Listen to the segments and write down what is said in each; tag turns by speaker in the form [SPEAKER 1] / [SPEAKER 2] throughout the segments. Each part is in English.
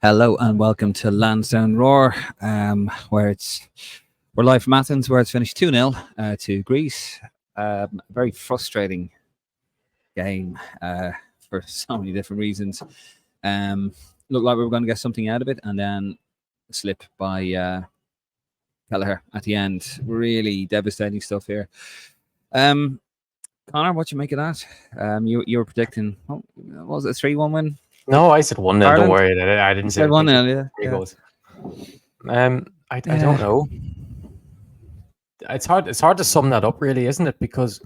[SPEAKER 1] Hello and welcome to Lansdowne Roar, where we're live from Athens, where it's finished 2-0 to Greece. Very frustrating game for so many different reasons. Looked like we were going to get something out of it, and then a slip by Kelleher at the end. Really devastating stuff here. Conor, what you make of that? You were predicting, what was it, a 3-1 win?
[SPEAKER 2] No, I said 1-0. Don't
[SPEAKER 1] Ireland?
[SPEAKER 2] worry. I didn't
[SPEAKER 1] You
[SPEAKER 2] say
[SPEAKER 1] said 1-0,
[SPEAKER 2] three
[SPEAKER 1] yeah.
[SPEAKER 2] goals. I don't know. It's hard to sum that up, really, isn't it? Because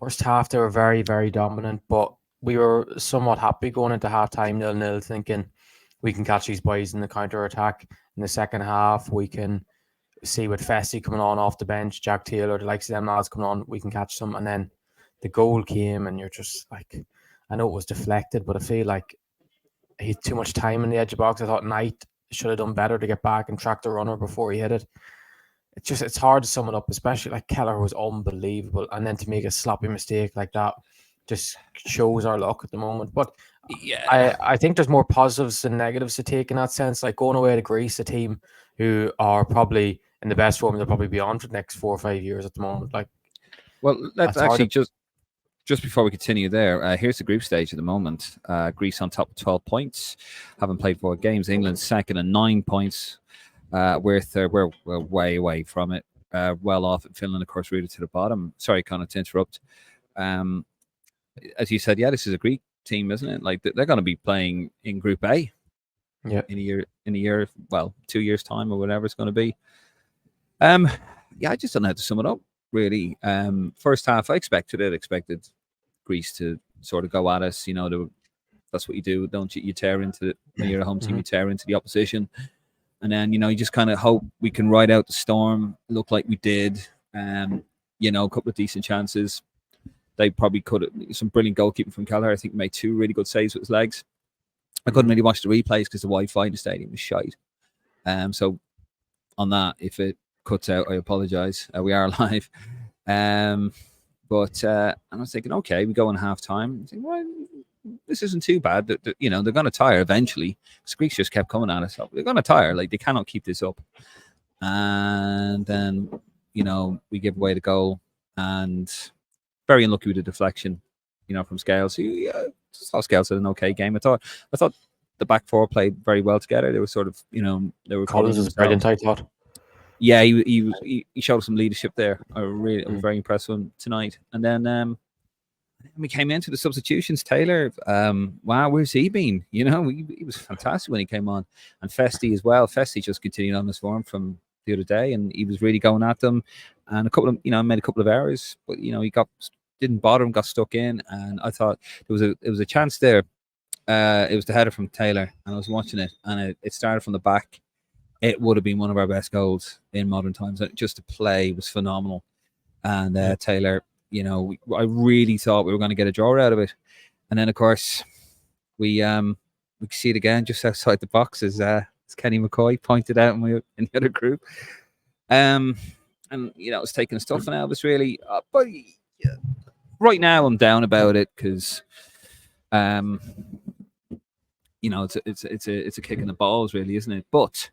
[SPEAKER 2] first half they were very, very dominant, but we were somewhat happy going into half time 0-0, thinking we can catch these boys in the counter attack. In the second half, we can see with Fessy coming on off the bench, Jack Taylor, the likes of them lads coming on, we can catch them. And then the goal came, and you're just like, I know it was deflected, but I feel like he had too much time in the edge of the box. I thought Knight should have done better to get back and track the runner before he hit it. It's hard to sum it up, especially like Kelleher was unbelievable, and then to make a sloppy mistake like that just shows our luck at the moment. But yeah, I think there's more positives than negatives to take in that sense. Like going away to Greece, a team who are probably in the best form they'll probably be on for the next 4 or 5 years at the moment. Like,
[SPEAKER 1] well, let's actually just before we continue there, here's the group stage at the moment. Greece on top with 12 points, haven't played 4 games. England second and 9 points. We're third. We're way away from it. Well off. Finland, of course, rooted to the bottom. Sorry, Conor, to interrupt. As you said, yeah, this is a Greek team, isn't it? Like they're going to be playing in Group A.
[SPEAKER 2] Yeah.
[SPEAKER 1] In a year, well, 2 years time or whatever it's going to be. Yeah, I just don't know how to sum it up. Really, first half, I expected Greece to sort of go at us. You know, that's what you do, don't you? You tear into it when you're a home team. You tear into the opposition. And then, you just kind of hope we can ride out the storm. Look like we did. A couple of decent chances. They probably could have some brilliant goalkeeping from Kelleher. I think made 2 really good saves with his legs. I couldn't really watch the replays because the Wi-Fi in the stadium was shite. So on that, if it cuts out, I apologise. We are live. But I was thinking, okay, we go on half time. Well, this isn't too bad. They're going to tire eventually. Because Greeks just kept coming at us. They're going to tire. Like, they cannot keep this up. And then, we give away the goal. And very unlucky with the deflection, from Scales. So, Scales had an okay game. I thought the back 4 played very well together. They were sort of, they were.
[SPEAKER 2] Collins was brilliant, I thought.
[SPEAKER 1] Yeah, he showed some leadership there. I was very impressed with him tonight. And then we came into the substitutions. Taylor, wow, where's he been? He was fantastic when he came on. And Fessy as well. Fessy just continued on his form from the other day, and he was really going at them. And a couple of, made a couple of errors, but he didn't bother him, got stuck in. And I thought there was a chance there. It was the header from Taylor, and I was watching it, and it started from the back. It would have been one of our best goals in modern times. Just the play was phenomenal. And Taylor, I really thought we were going to get a draw out of it. And then, of course, we see it again just outside the box as Kenny McCoy pointed out in the other group. And, it's taking a stuffing out of us, really. But right now I'm down about it because, it's a kick in the balls, really, isn't it? But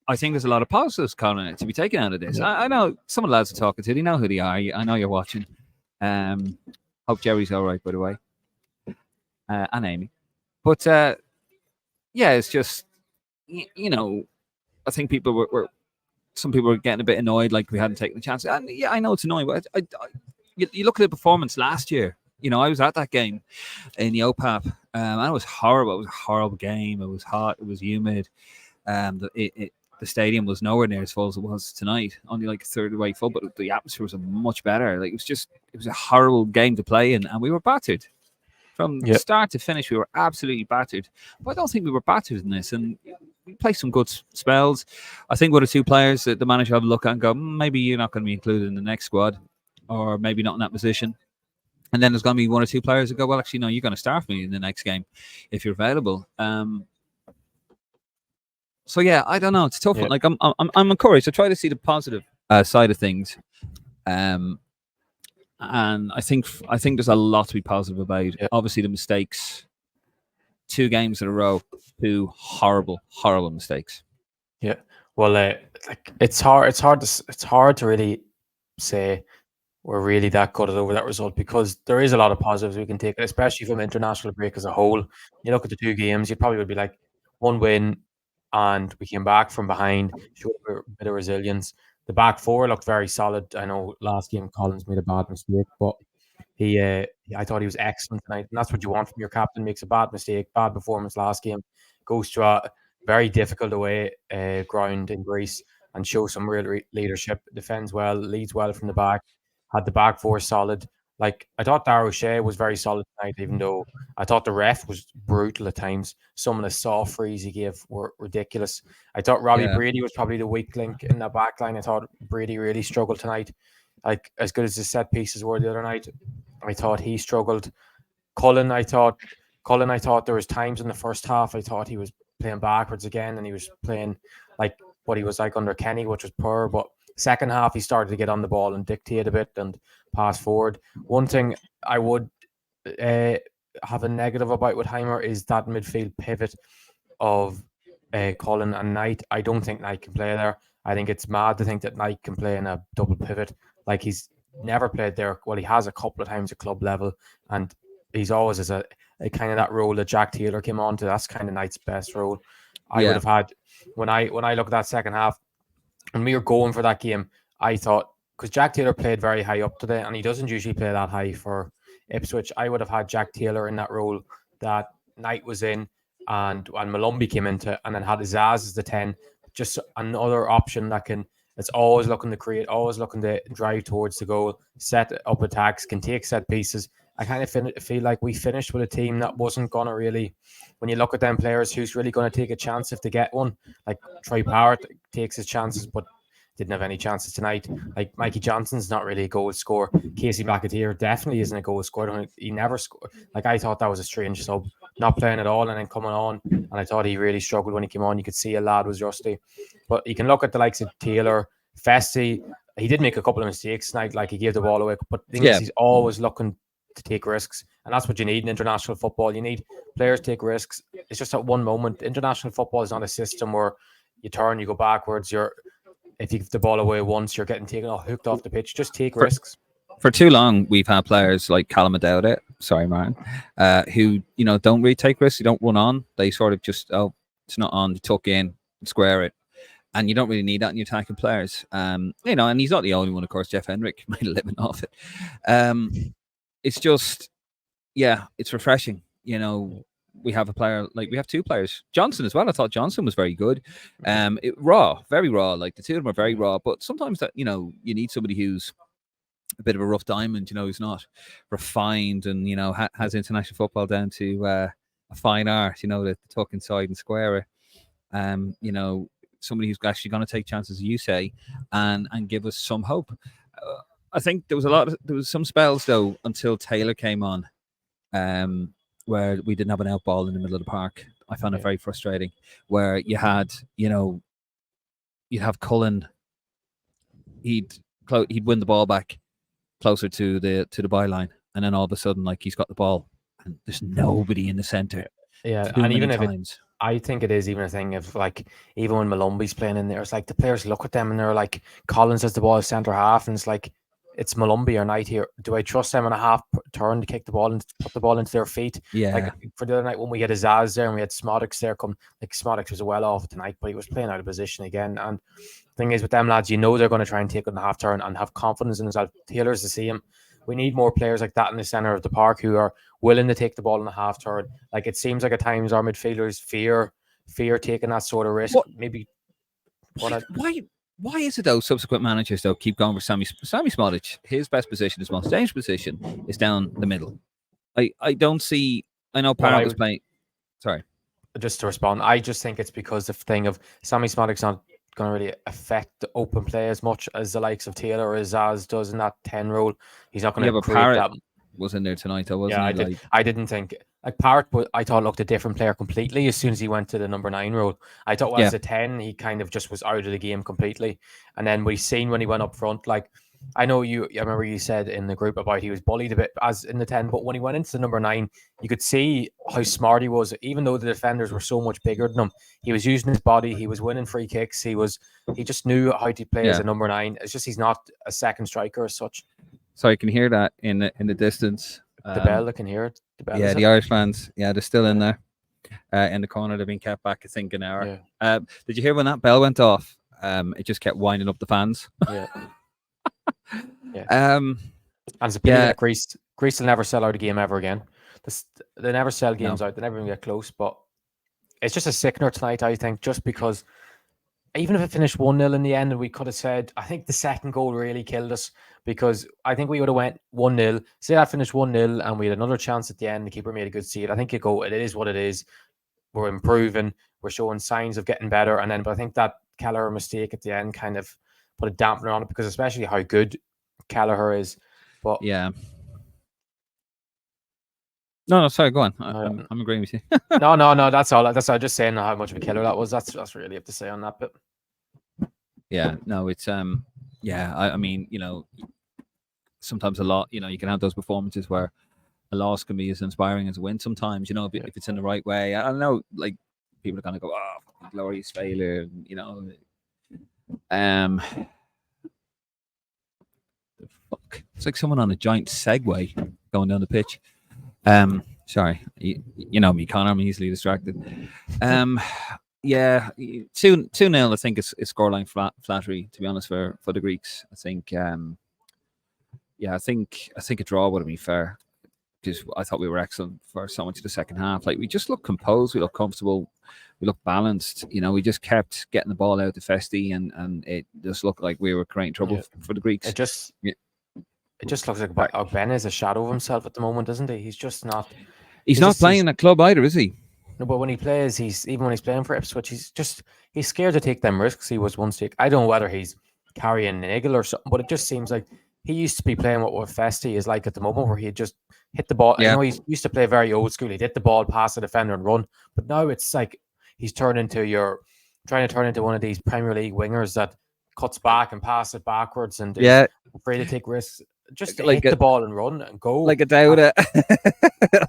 [SPEAKER 1] I think there's a lot of positives, Conor, to be taken out of this. Yeah. I know some of the lads are talking to. They know who they are. I know you're watching. Hope Jerry's all right, by the way, and Amy. But yeah, it's just I think some people were getting a bit annoyed, like we hadn't taken the chance. And yeah, I know it's annoying, but you look at the performance last year. I was at that game in the OPAP, and it was horrible. It was a horrible game. It was hot. It was humid. The stadium was nowhere near as full as it was tonight, only like a third of the way full, but the atmosphere was much better. Like it was a horrible game to play in, and we were battered from start to finish. We were absolutely battered, but I don't think we were battered in this, and we played some good spells. I think one or 2 players that the manager have a look at and go, maybe you're not going to be included in the next squad, or maybe not in that position. And then there's going to be 1 or 2 players that go, well, actually, no, you're going to start me in the next game if you're available. So yeah, I don't know. It's a tough one. Like I'm encouraged. I try to see the positive side of things, and I think there's a lot to be positive about. Obviously, the mistakes 2 games in a row, 2 horrible mistakes.
[SPEAKER 2] Yeah. Well, like it's hard to really say we're really that gutted over that result, because there is a lot of positives we can take, especially from international break as a whole. You look at the 2 games, you probably would be like, 1 win, and we came back from behind, showed a bit of resilience. The back four looked very solid. I know last game Collins made a bad mistake, but I thought he was excellent tonight, and that's what you want from your captain. Makes a bad mistake, bad performance last game, goes to a very difficult away ground in Greece, and shows some real leadership. Defends well, leads well from the back. Had the back four solid. Like, I thought Darrow Shea was very solid tonight, even though I thought the ref was brutal at times. Some of the soft frees he gave were ridiculous. I thought Robbie Brady was probably the weak link in the back line. I thought Brady really struggled tonight. Like, as good as the set pieces were the other night, I thought he struggled. Cullen, I thought there was times in the first half I thought he was playing backwards again, and he was playing like what he was like under Kenny, which was poor. But second half, he started to get on the ball and dictate a bit and pass forward. One thing I would have a negative about with Heimer is that midfield pivot of Cullen and Knight. I don't think Knight can play there. I think it's mad to think that Knight can play in a double pivot. Like, he's never played there. Well, he has a couple of times at club level, and he's always as a kind of that role that Jack Taylor came on to. That's kind of Knight's best role. I would have had, when I look at that second half, and we were going for that game, I thought, because Jack Taylor played very high up today, and he doesn't usually play that high for Ipswich, I would have had Jack Taylor in that role that Knight was in, and Malumbi came into, and then had Zaz as the 10, just another option that it's always looking to create, always looking to drive towards the goal, set up attacks, can take set pieces. I kind of feel like we finished with a team that wasn't going to really, when you look at them players, who's really going to take a chance if they get one. Like, Troy Power takes his chances, but didn't have any chances tonight. Like, Mikey Johnson's not really a goal scorer. Casey McAteer definitely isn't a goal scorer. He never scored. Like, I thought that was a strange sub, not playing at all and then coming on. And I thought he really struggled when he came on. You could see a lad was rusty. But you can look at the likes of Taylor, Festi. He did make a couple of mistakes tonight. Like, he gave the ball away. But the thing is, he's always looking to take risks, and that's what you need in international football. You need players to take risks. It's just at one moment. International football is not a system where you turn, you go backwards. If you give the ball away once, you're getting hooked off the pitch. Just take risks.
[SPEAKER 1] For too long, we've had players like Callum O'Dowd, sorry, Martin, who don't really take risks. They don't run on. They sort of just it's not on. They tuck in, square it. And you don't really need that in your attacking players. And he's not the only one, of course. Jeff Hendrick made a living off it. It's just, it's refreshing. We have a player, like we have 2 players. Johnson as well. I thought Johnson was very good. Very raw. Like, the 2 of them are very raw. But sometimes that, you need somebody who's a bit of a rough diamond, who's not refined and, has international football down to a fine art, the tuck inside and square it. Somebody who's actually going to take chances, as you say, and give us some hope. I think there was some spells though until Taylor came on, where we didn't have an out ball in the middle of the park. I found it very frustrating. Where you had, you'd have Cullen, he'd win the ball back closer to the byline, and then all of a sudden, like, he's got the ball and there's nobody in the center.
[SPEAKER 2] Yeah, and even if I think it is even a thing of, like, even when Malumbi's playing in there, it's like the players look at them and they're like, Collins has the ball as centre half, and it's like, it's Malumbi or Knight here. Do I trust them on a half turn to kick the ball and put the ball into their feet?
[SPEAKER 1] Yeah.
[SPEAKER 2] Like, for the other night when we had a Zaz there and we had Smodics there, Smodics was well off tonight, but he was playing out of position again. And the thing is, with them lads, they're going to try and take it on the half turn and have confidence in themselves. Taylor's the same. We need more players like that in the centre of the park who are willing to take the ball in the half turn. Like, it seems like at times our midfielders fear taking that sort of risk.
[SPEAKER 1] Why is it though subsequent managers though keep going for Sammy Smodic? His best position, his most dangerous position, is down the middle. I don't see. I know Parrott was playing. Sorry,
[SPEAKER 2] just to respond, I just think it's because the thing of Sammy Smodic's not going to really affect the open play as much as the likes of Taylor or Zaz does in that 10 role. He's not going to create that.
[SPEAKER 1] Was in there tonight, though, wasn't he?
[SPEAKER 2] I didn't think, like, Parrott, I thought looked a different player completely as soon as he went to the number 9 role. I thought as a 10, he kind of just was out of the game completely. And then we seen when he went up front, like, I know I remember you said in the group about he was bullied a bit as in the 10, but when he went into the number 9, you could see how smart he was. Even though the defenders were so much bigger than him, he was using his body. He was winning free kicks. He just knew how to play as a number 9. It's just he's not a second striker as such.
[SPEAKER 1] So I can hear that in the distance.
[SPEAKER 2] The bell, I can hear it. The bell,
[SPEAKER 1] the Irish fans, they're still in there. In the corner, they've been kept back, I think, an hour.
[SPEAKER 2] Yeah.
[SPEAKER 1] Did you hear when that bell went off? It just kept winding up the fans.
[SPEAKER 2] Yeah. Yeah.
[SPEAKER 1] And
[SPEAKER 2] it's a pity that Greece will never sell out a game ever again. They never sell games out. They never even get close. But it's just a sickener tonight, I think, just because even if it finished 1-0 in the end, and we could have said, I think the second goal really killed us, because I think we would have went 1-0. Say that finished 1-0 and we had another chance at the end. The keeper made a good save. I think you go, it is what it is. We're improving. We're showing signs of getting better. But I think that Kelleher mistake at the end kind of put a dampener on it, because especially how good Kelleher is. But
[SPEAKER 1] yeah. No, sorry, go on. I'm agreeing with you.
[SPEAKER 2] No, that's all. That's all. Just saying how much of a killer that was. That's really up to say on that bit.
[SPEAKER 1] Yeah, no, it's I mean, sometimes a lot, you can have those performances where a loss can be as inspiring as a win sometimes, if it's in the right way. I know, like, people are gonna go, oh, glorious failure, the fuck. It's like someone on a giant Segway going down the pitch. Sorry, you know me, Conor. I'm easily distracted. Yeah, 2-0. I think is scoreline flattery, to be honest, for the Greeks. I think, I think a draw would have been fair, because I thought we were excellent for so much of the second half. Like, we just looked composed, we looked comfortable, we looked balanced. We just kept getting the ball out to Festi, and it just looked like we were creating trouble for the Greeks.
[SPEAKER 2] It just looks like Ogbene is a shadow of himself at the moment, doesn't he? He's just not.
[SPEAKER 1] He's not playing at club either, is he?
[SPEAKER 2] No, but when he plays, even when he's playing for Ipswich, he's scared to take them risks. He was once I don't know whether he's carrying an eagle or something, but it just seems like he used to be playing what Festi is like at the moment, where he'd just hit the ball.
[SPEAKER 1] Yeah.
[SPEAKER 2] He used to play very old school. He'd hit the ball past the defender and run. But now it's like he's trying to turn into one of these Premier League wingers that cuts back and passes it backwards and is afraid to take risks. Just like hit the ball and run and go.
[SPEAKER 1] Like a Dowda.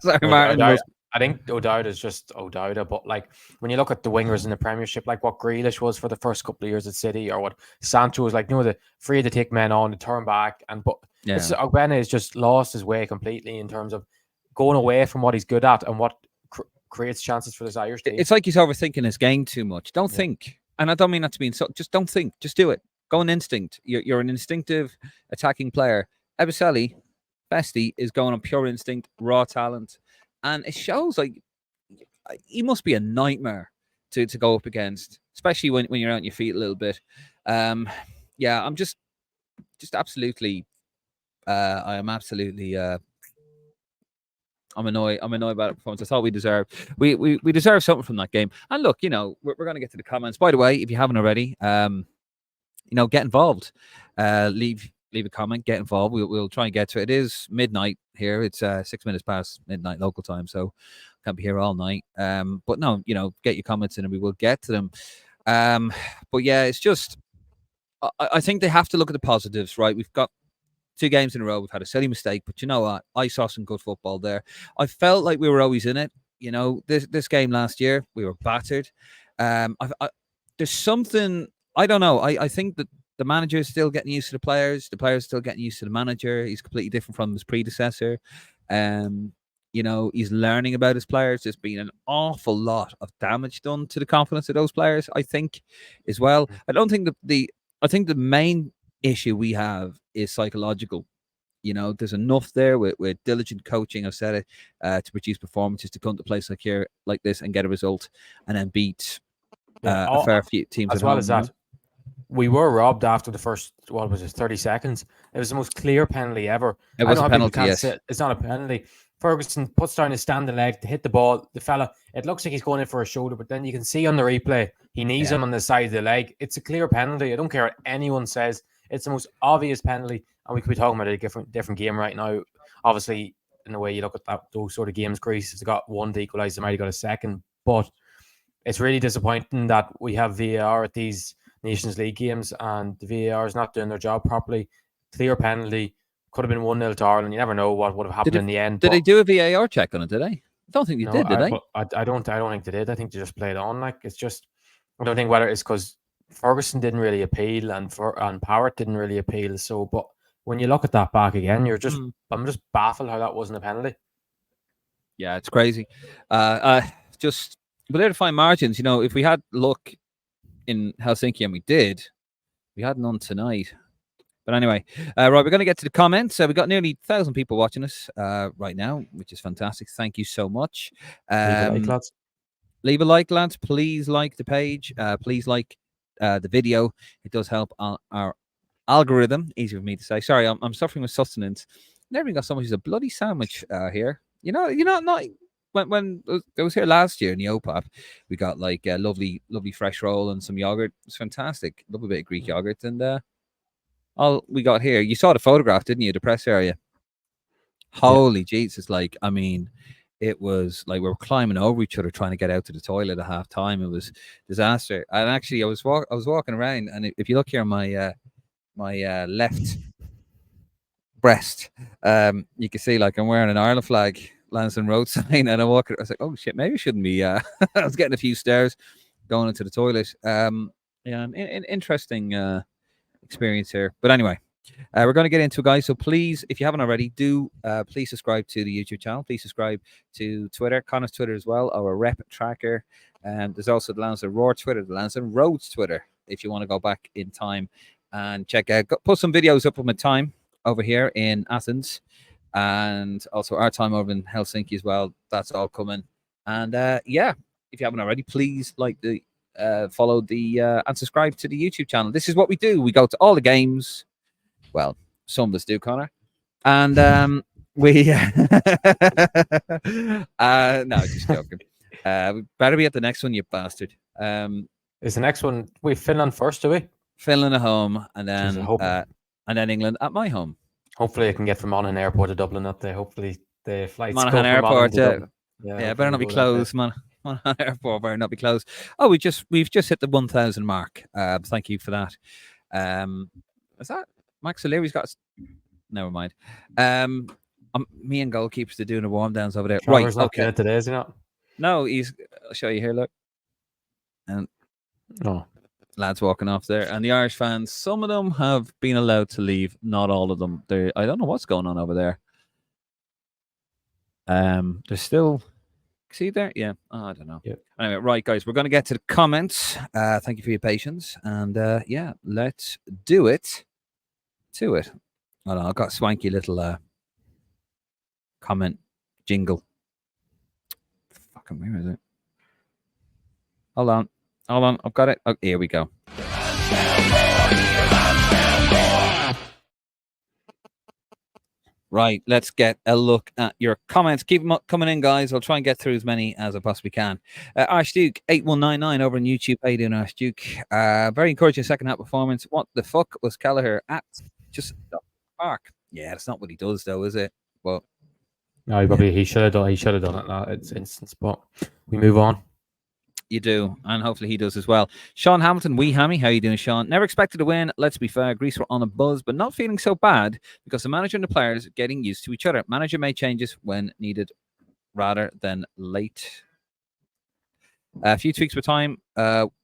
[SPEAKER 1] Sorry, Martin.
[SPEAKER 2] I think O'Dowda is just O'Dowda, but like when you look at the wingers in the Premiership, like what Grealish was for the first couple of years at City, or what Sancho was like, the free to take men on, to turn back, Ogbene has just lost his way completely in terms of going away from what he's good at and what creates chances for this Irish team.
[SPEAKER 1] It's like he's overthinking his game too much. Don't think, and I don't mean that to be insulting. Just don't think. Just do it. Go on instinct. You're an instinctive attacking player. Ebiseli, Festi is going on pure instinct, raw talent. And it shows. Like, he must be a nightmare to go up against, especially when you're out on your feet a little bit. I'm just absolutely. I am absolutely. I'm annoyed. I'm annoyed about the performance. I thought we deserve something from that game. And look, we're going to get to the comments. By the way, if you haven't already, get involved. Leave a comment, get involved. We'll try and get to it. It is midnight here. It's 6 minutes past midnight local time, so can't be here all night. But no, get your comments in and we will get to them. But yeah, it's just, I think they have to look at the positives, right? We've got 2 games in a row. We've had a silly mistake, but you know what? I saw some good football there. I felt like we were always in it. This game last year, we were battered. There's something, I don't know. I think that the manager is still getting used to the players. The players are still getting used to the manager. He's completely different from his predecessor. He's learning about his players. There's been an awful lot of damage done to the confidence of those players, I think, as well. I don't think I think the main issue we have is psychological. There's enough there with diligent coaching, I've said it, to produce performances, to come to a place like this and get a result and then beat a fair few teams
[SPEAKER 2] as well as that. We were robbed after the first, 30 seconds. It was the most clear penalty ever.
[SPEAKER 1] It was a penalty, yes.
[SPEAKER 2] It's not a penalty. Ferguson puts down his standing leg to hit the ball. The fella, it looks like he's going in for a shoulder, but then you can see on the replay, he knees him on the side of the leg. It's a clear penalty. I don't care what anyone says. It's the most obvious penalty, and we could be talking about a different game right now. Obviously, in the way you look at those sort of games, Greece has got one to equalise. They might have got a second, but it's really disappointing that we have VAR at these Nations League games and the VAR is not doing their job properly. clear penalty. Could have been 1-0 to Ireland. You never know what would have happened in the end.
[SPEAKER 1] Did they do a VAR check on it? Did they? I don't think they
[SPEAKER 2] No,
[SPEAKER 1] did they?
[SPEAKER 2] I don't think they did. I think they just played on. Like, it's just, I don't think whether it's because Ferguson didn't really appeal and Powart didn't really appeal. So, but when you look at that back again, I'm just baffled how that wasn't a penalty.
[SPEAKER 1] Yeah, it's crazy. Just below the fine margins. You know, if we had luck in Helsinki, and we had none tonight. But anyway, right, we're going to get to the comments. We've got nearly 1,000 people watching us right now, which is fantastic. Thank you so much.
[SPEAKER 2] Leave a like, lads.
[SPEAKER 1] Leave a like, lads. Please like the page. Please like the video. It does help our algorithm. Easy for me to say. Sorry, I'm suffering with sustenance. Never even got so much as a bloody sandwich here. Not when I was here last year in the OPAP, we got like a lovely fresh roll and some yogurt. It's fantastic. Love a bit of Greek yogurt. And all we got here, you saw the photograph, didn't you? The press area. Holy Jesus! Like, I mean, it was like we were climbing over each other trying to get out to the toilet at half time. It was disaster. And actually, I was walking around, and if you look here, my left breast, you can see like I'm wearing an Ireland flag, Lansdowne road sign, and I was like, oh shit, maybe I shouldn't be. I was getting a few stares going into the toilet. Interesting experience here. But anyway, we're going to get into it, guys. So please, if you haven't already, do please subscribe to the YouTube channel. Please subscribe to Twitter, Conor's Twitter as well, our rep tracker. And there's also the Lansdowne Roar Twitter, the Lansdowne Roads Twitter, if you want to go back in time and check out. Put some videos up of my time over here in Athens, and also our time over in Helsinki as well. That's all coming. And yeah, if you haven't already, please like the follow the and subscribe to the YouTube channel. This is what we do. We go to all the games. Well, some of us do, Conor. And we no, just joking. We better be at the next one, you bastard.
[SPEAKER 2] Is the next one Finland first, do we?
[SPEAKER 1] Finland at home, and then England at my home.
[SPEAKER 2] Hopefully I can get from Monaghan Airport to Dublin that day. Hopefully the flights
[SPEAKER 1] Monaghan Airport,
[SPEAKER 2] yeah,
[SPEAKER 1] better not be closed, man. Monaghan Airport better not be closed. Oh, we've just hit the 1,000 mark. Thank you for that. Is that Max O'Leary's got? Never mind. Me and goalkeepers are doing the warm downs over there.
[SPEAKER 2] Trevor's not good today, is he not?
[SPEAKER 1] No, I'll show you here. Look, and lads walking off there, and the Irish fans. Some of them have been allowed to leave. Not all of them. I don't know what's going on over there. There's still. See there? Yeah. Oh, I don't know.
[SPEAKER 2] Yep.
[SPEAKER 1] Anyway, right, guys, we're going to get to the comments. Thank you for your patience, and yeah, let's do it. To it. Hold on, I've got a swanky little comment jingle. Fucking where is it? Hold on, I've got it. Oh, here we go. Right, let's get a look at your comments. Keep them coming in, guys. I'll try and get through as many as I possibly can. Archduke 8199 over on YouTube. How you doing, Archduke? Very encouraging second half performance. What the fuck was Kelleher at? Just the park. Yeah, that's not what he does, though, is it? Well,
[SPEAKER 2] no, he should have done. He should have done it in that instance. But we move on.
[SPEAKER 1] You do, and hopefully he does as well. Sean Hamilton, wee hammy, how you doing, Sean? Never expected to win. Let's be fair, Greece were on a buzz, but not feeling so bad because the manager and the players are getting used to each other. Manager made changes when needed, rather than late. A few tweaks for time.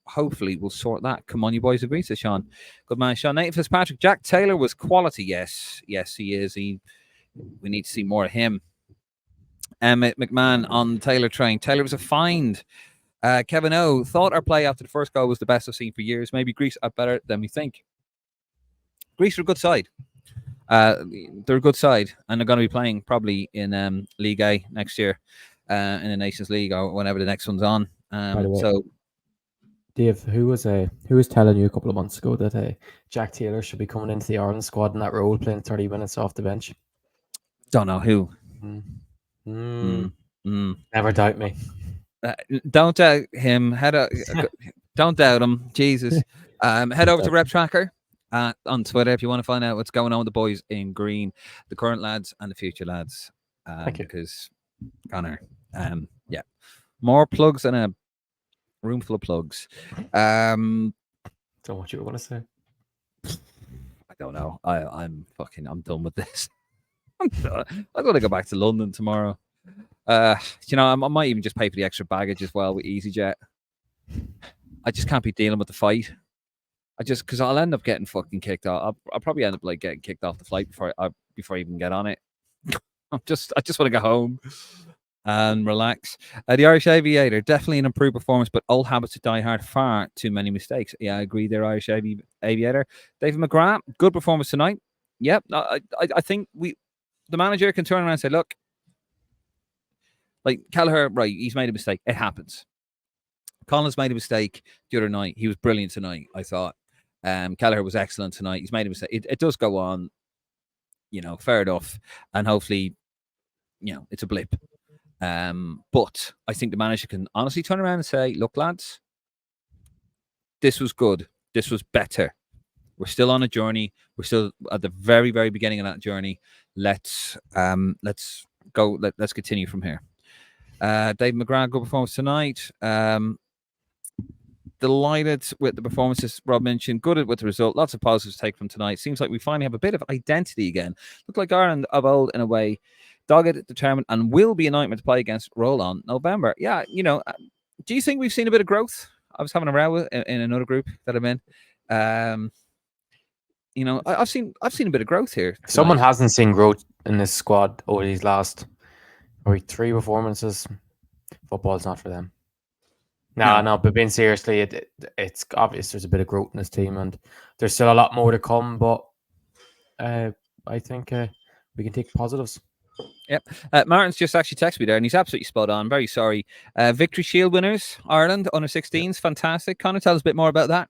[SPEAKER 1] Hopefully we'll sort that. Come on, you boys, agree, says Sean. Good man, Sean. Nathan Fitzpatrick. Jack Taylor was quality. Yes, he is. We need to see more of him. Emmett McMahon on the Taylor train. Taylor was a find. Kevin O thought our play after the first goal was the best I've seen for years. Maybe Greece are better than we think. Greece are a good side. They're a good side, and they're going to be playing probably in League A next year, in the Nations League or whenever the next one's on.
[SPEAKER 2] By the way,
[SPEAKER 1] so,
[SPEAKER 2] Dave, who was telling you a couple of months ago that Jack Taylor should be coming into the Ireland squad in that role, playing 30 minutes off the bench?
[SPEAKER 1] Don't know who.
[SPEAKER 2] Never doubt me.
[SPEAKER 1] Don't doubt him. Don't doubt him. Jesus. Head over to Rep Tracker on Twitter if you want to find out what's going on with the boys in green, the current lads and the future lads.
[SPEAKER 2] Thank you.
[SPEAKER 1] Because Conor, yeah, more plugs than a room full of plugs.
[SPEAKER 2] Don't know what you were going to say.
[SPEAKER 1] don't know. I'm done with this. I'm going to go back to London tomorrow. I might even just pay for the extra baggage as well with EasyJet. I just can't be dealing with the fight. Because I'll end up getting fucking kicked off. I'll probably end up like getting kicked off the flight before I even get on it. I just want to go home and relax. The Irish Aviator, definitely an improved performance, but old habits to die hard. Far too many mistakes. Yeah, I agree there, Irish Aviator. David McGrath, good performance tonight. Yep, I think the manager can turn around and say, look, like Kelleher, right, he's made a mistake. It happens. Collins made a mistake the other night. He was brilliant tonight, I thought. Kelleher was excellent tonight. He's made a mistake. It does go on, fair enough. And hopefully, it's a blip. But I think the manager can honestly turn around and say, look, lads, this was good. This was better. We're still on a journey. We're still at the very, very beginning of that journey. Let's go. Let's continue from here. Dave McGrath, good performance tonight. Delighted with the performances Rob mentioned. Good with the result. Lots of positives to take from tonight. Seems like we finally have a bit of identity again. Look like Ireland of old in a way. Dogged, determined, and will be a nightmare to play against Roll On November. Yeah, do you think we've seen a bit of growth? I was having a row in another group that I'm in. I've seen a bit of growth here tonight.
[SPEAKER 2] Someone hasn't seen growth in this squad over these last 3 performances. Football's not for them. No, but being seriously, it's obvious there's a bit of growth in this team, and there's still a lot more to come. But I think we can take positives.
[SPEAKER 1] Yep. Martin's just actually texted me there, and he's absolutely spot on. Very sorry. Victory Shield winners, Ireland, under 16s. Fantastic. Conor, tell us a bit more about that.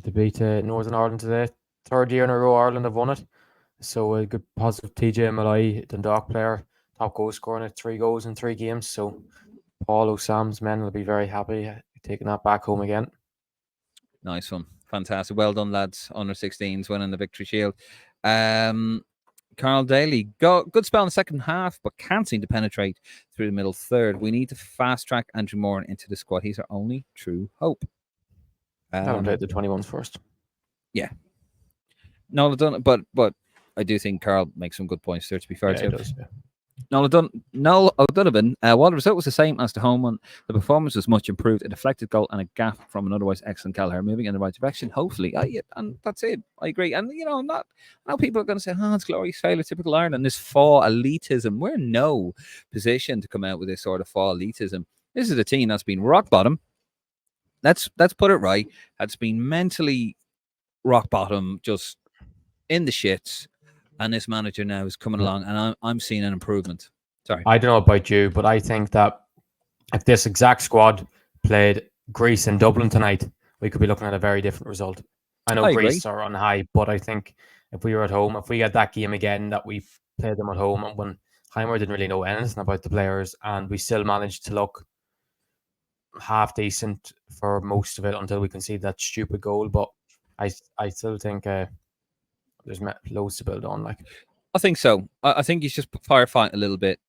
[SPEAKER 2] To beat Northern Ireland today. 3rd year in a row Ireland have won it. So a good positive. TJ Malloy, Dundalk player, top goal scoring at 3 goals in 3 games. So Paul O'Sam's men will be very happy taking that back home again.
[SPEAKER 1] Nice one. Fantastic. Well done, lads. Under 16s winning the Victory Shield. Carl Daly, good spell in the second half, but can't seem to penetrate through the middle third. We need to fast track Andrew Moran into the squad. He's our only true hope.
[SPEAKER 2] I'll take the 21s first.
[SPEAKER 1] Yeah. No, but I do think Carl makes some good points there, to be fair to him. Noel O'Donovan, while the result was the same as the home one, the performance was much improved. A deflected goal and a gap from an otherwise excellent Kelleher, moving in the right direction, hopefully. And that's it. I agree. And, now people are going to say, it's glorious failure, typical Ireland, this fall elitism. We're in no position to come out with this sort of fall elitism. This is a team that's been rock bottom. Let's put it right. That's been mentally rock bottom, just in the shits. And this manager now is coming along, and I'm seeing an improvement. Sorry.
[SPEAKER 2] I don't know about you, but I think that if this exact squad played Greece and Dublin tonight, we could be looking at a very different result. I know Greece are on high, but I think if we were at home, if we had that game again that we played them at home, and when Heimer didn't really know anything about the players, and we still managed to look half decent for most of it until we conceded that stupid goal. But I still think there's loads to build on.
[SPEAKER 1] I think so. I think he's just firefighting a little bit.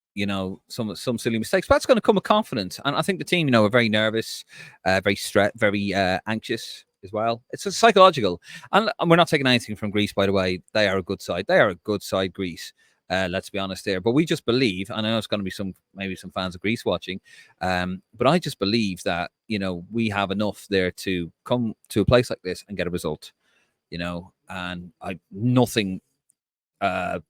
[SPEAKER 1] Some silly mistakes, but that's going to come with confidence. And I think the team, are very nervous, very stressed, very anxious as well. It's psychological. And we're not taking anything from Greece, by the way. They are a good side. They are a good side, Greece. Let's be honest there. But we just believe, and I know it's going to be maybe some fans of Greece watching, but I just believe that, we have enough there to come to a place like this and get a result, and nothing, from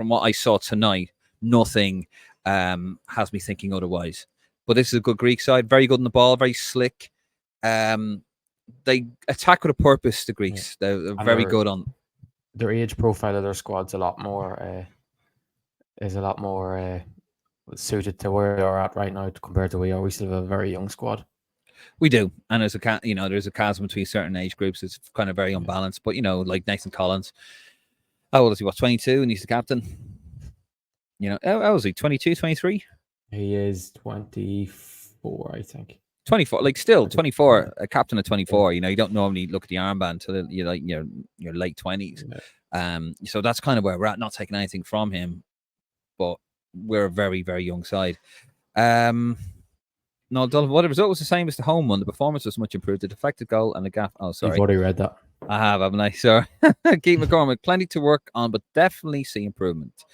[SPEAKER 1] what I saw tonight, nothing has me thinking otherwise. But this is a good Greek side, very good on the ball, very slick. They attack with a purpose, the Greeks. Yeah. They're very good on
[SPEAKER 2] their age profile of their squad's a lot more suited to where they're at right now compared to we are. We still have a very young squad.
[SPEAKER 1] We do, and there's a chasm between certain age groups. It's kind of very unbalanced. But like Nathan Collins, how old is he? 22, and he's the captain. How old is he? 22, 23?
[SPEAKER 2] He is 24, I think.
[SPEAKER 1] 24, still 24, a captain of 24. You don't normally look at the armband until you're your late 20s. Yeah. So that's kind of where we're at. Not taking anything from him, but we're a very, very young side. No, the result was the same as the home one. The performance was much improved. The deflected goal and the gap. Oh, sorry.
[SPEAKER 2] You've already read that.
[SPEAKER 1] I have, haven't I? So, Keith McCormick, plenty to work on, but definitely see improvement.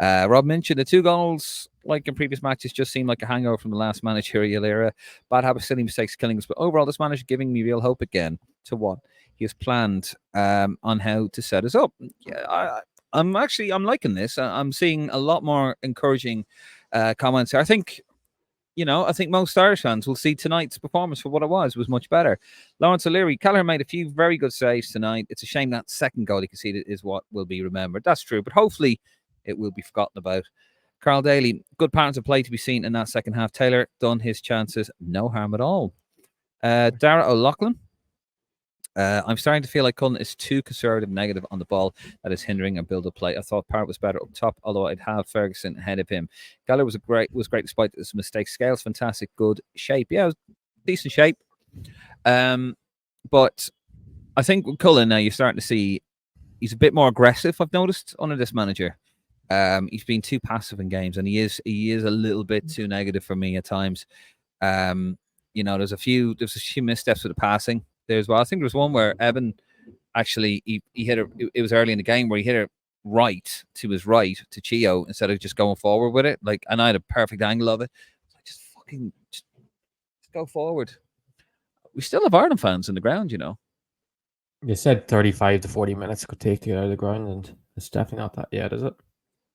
[SPEAKER 1] Rob mentioned the 2 goals, like in previous matches, just seemed like a hangover from the last managerial era. Bad habits, silly mistakes, killing us. But overall, this manager giving me real hope again to what he has planned on how to set us up. Yeah, I'm liking this. I'm seeing a lot more encouraging comments here. I think most Irish fans will see tonight's performance for what it was much better. Lawrence O'Leary, Callagher made a few very good saves tonight. It's a shame that second goal he conceded is what will be remembered. That's true, but hopefully it will be forgotten about. Carl Daly, good patterns of play to be seen in that second half. Taylor done his chances, no harm at all. Dara O'Loughlin, I'm starting to feel like Cullen is too conservative, negative on the ball that is hindering a build-up play. I thought Parrott was better up top, although I'd have Ferguson ahead of him. Gallagher was great despite his mistakes. Scales fantastic, good shape. Yeah, decent shape. But I think with Cullen now you're starting to see he's a bit more aggressive. I've noticed under this manager. He's been too passive in games, and he is a little bit too negative for me at times. There's a few missteps with the passing there as well. I think there was one where Evan actually he hit it was early in the game where he hit it right to his right to Chio instead of just going forward with it. And I had a perfect angle of it. Just go forward. We still have Ireland fans in the ground, you know.
[SPEAKER 2] You said 35 to 40 minutes could take to get out of the ground, and it's definitely not that yet, is it?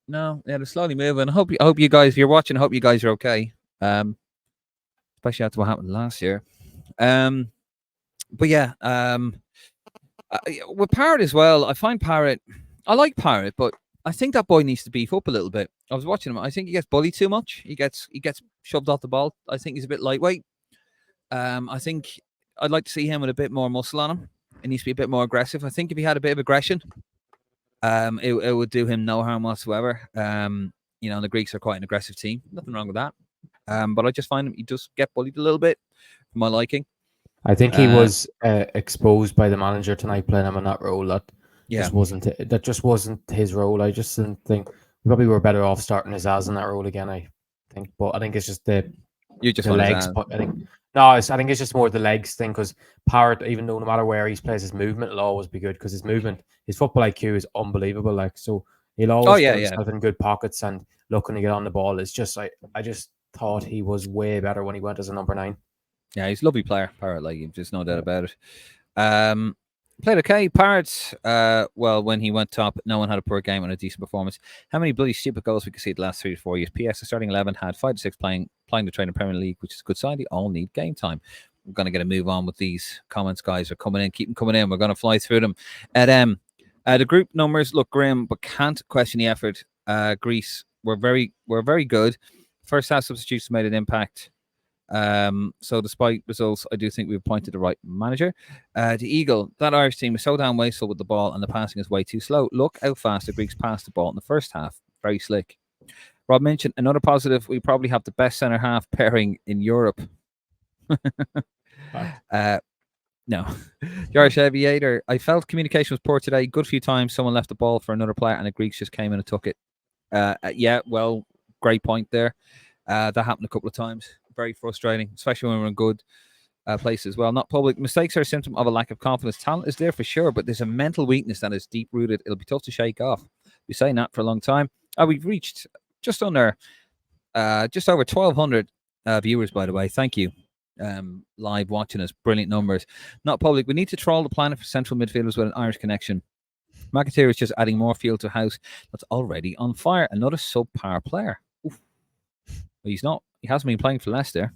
[SPEAKER 1] No, yeah, they're slowly moving. I hope you guys, if you're watching, I hope you guys are okay. Especially after what happened last year. But yeah, with Parrott as well, I find Parrott. I like Parrott, but I think that boy needs to beef up a little bit. I was watching him. I think he gets bullied too much. He gets shoved off the ball. I think he's a bit lightweight. I think I'd like to see him with a bit more muscle on him. It needs to be a bit more aggressive. I think if he had a bit of aggression, it would do him no harm whatsoever. The Greeks are quite an aggressive team. Nothing wrong with that. But I just find him, he just get bullied a little bit for my liking.
[SPEAKER 2] I think he was exposed by the manager tonight playing him in that role. That just wasn't his role. I just didn't think we probably were better off starting his ass in that role again. I think, but I think it's just the legs. But I think it's just more the legs thing because Parrott, even though no matter where he plays, his movement will always be good because his football IQ is unbelievable. So he'll always put himself in good pockets and looking to get on the ball. It's just I just thought he was way better when he went as a number 9.
[SPEAKER 1] Yeah, he's a lovely player, Parrott. There's no doubt about it. Played okay. Parrott, when he went top, no one had a poor game and a decent performance. How many bloody stupid goals we could see the last 3 to 4 years? PS, the starting 11 had 5 to 6 playing the train in Premier League, which is a good sign. They all need game time. We're going to get a move on with these comments, guys. Are coming in. Keep them coming in. We're going to fly through them. The group numbers look grim, but can't question the effort. Greece were very good. First half substitutes made an impact. So despite results, I do think we've appointed the right manager. The Eagle, that Irish team is so damn wasteful with the ball and the passing is way too slow. Look how fast the Greeks passed the ball in the first half. Very slick. Rob mentioned another positive. We probably have the best centre half pairing in Europe. No. The Irish Aviator, I felt communication was poor today. Good few times someone left the ball for another player and the Greeks just came in and took it. Great point there. That happened a couple of times. Very frustrating, especially when we're in good places as well. Not public. Mistakes are a symptom of a lack of confidence. Talent is there for sure, but there's a mental weakness that is deep-rooted. It'll be tough to shake off. We've been saying that for a long time. We've reached just over 1,200 viewers, by the way. Thank you. Live watching us. Brilliant numbers. Not public. We need to troll the planet for central midfielders with an Irish connection. McAteer is just adding more fuel to a house that's already on fire. Another subpar player. Oof. Well, he's not. He hasn't been playing for Leicester.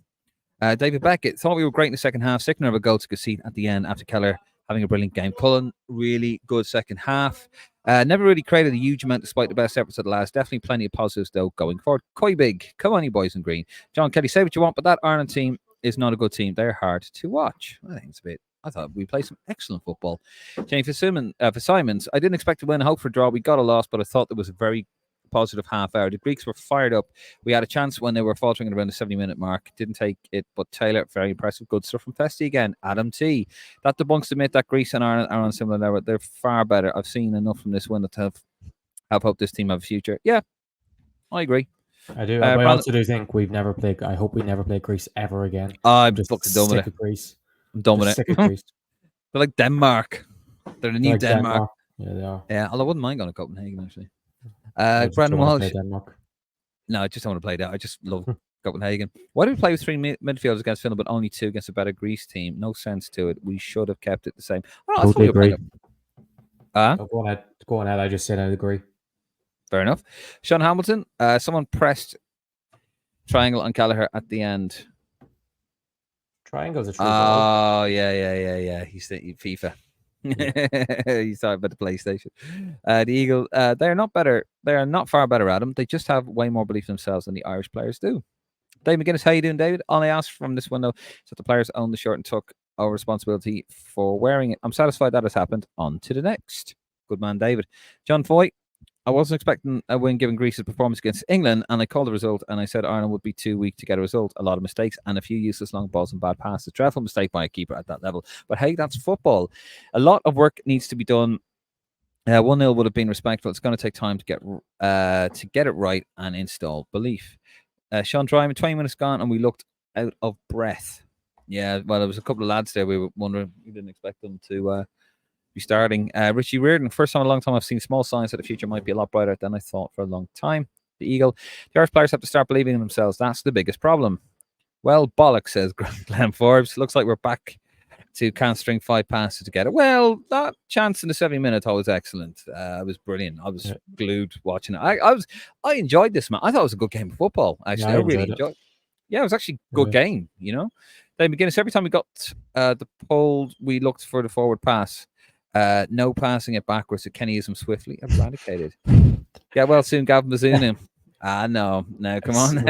[SPEAKER 1] David Beckett thought we were great in the second half. Sickener of a goal to concede at the end after Keller having a brilliant game. Cullen, really good second half. Never really created a huge amount despite the best efforts of the last. Definitely plenty of positives, though, going forward. Koi Big, come on, you boys in green. John Kelly, say what you want, but that Ireland team is not a good team. They're hard to watch. I think it's a bit. I thought we played some excellent football. Jenny, for Simons, I didn't expect to win. I hope for a draw. We got a loss, but I thought there was a very positive half hour. The Greeks were fired up. We had a chance when they were faltering at around the 70-minute mark. Didn't take it, but Taylor, very impressive. Good stuff from Festy again. Adam T. That debunks the myth that Greece and Ireland are on similar level. They're far better. I've seen enough from this win to have hope this team have a future. Yeah, I agree.
[SPEAKER 2] I do. I also do think we've never played. I hope we never play Greece ever again.
[SPEAKER 1] I'm just fucking done with it.
[SPEAKER 2] Greece.
[SPEAKER 1] I'm done with it.
[SPEAKER 2] Greece.
[SPEAKER 1] They're like Denmark. They're the new
[SPEAKER 2] Like
[SPEAKER 1] Denmark.
[SPEAKER 2] Yeah, they are.
[SPEAKER 1] Yeah, although I wouldn't mind going to Copenhagen actually.
[SPEAKER 2] Just
[SPEAKER 1] Brandon
[SPEAKER 2] don't want to
[SPEAKER 1] Walsh.
[SPEAKER 2] play Denmark.
[SPEAKER 1] No, I just don't want to play that. I just love Copenhagen. Why do we play with 3 midfielders against Finland, but only 2 against a better Greece team? No sense to it. We should have kept it the same. Oh,
[SPEAKER 2] Totally agree.
[SPEAKER 1] Oh,
[SPEAKER 2] Go ahead. Go ahead. I just said I agree.
[SPEAKER 1] fair enough. Sean Hamilton. Someone pressed triangle on Gallagher at the end.
[SPEAKER 2] Triangle's a true ball.
[SPEAKER 1] Oh, yeah. He's FIFA. He's talking about the PlayStation. The Eagle, they are not better. They are not far better at them. They just have way more belief in themselves than the Irish players do. Dave McGuinness, how you doing, David? All I asked from this window is that the players own the shirt and took our responsibility for wearing it. I'm satisfied that has happened. On to the next. Good man, David. John Foy. I wasn't expecting a win given Greece's performance against England, and I called the result, and I said Ireland would be too weak to get a result. A lot of mistakes and a few useless long balls and bad passes. Dreadful mistake by a keeper at that level. But hey, that's football. A lot of work needs to be done. 1-0 would have been respectful. It's going to take time to get it right and install belief. Sean Dryman, 20 minutes gone, and we looked out of breath. Yeah, well, there was a couple of lads there. We were wondering, we didn't expect them to be starting. Richie Reardon, first time in a long time I've seen small signs that the future might be a lot brighter than I thought for a long time. The Eagle, the Irish players have to start believing in themselves. That's the biggest problem. Well, bollocks, says Glenn Forbes. Looks like we're back to can't string 5 passes together. Well, that chance in the 70 minutes was excellent. It was brilliant. I was glued watching it. I enjoyed this, man. I thought it was a good game of football. Actually, I really enjoyed it. Yeah, it was actually a good game. You know, Dave McGuinness. Every time we got the pole, we looked for the forward pass. No passing it backwards. So Kenny used him swiftly. Eradicated. Yeah, well, soon Gavin Bazuna. No, come on.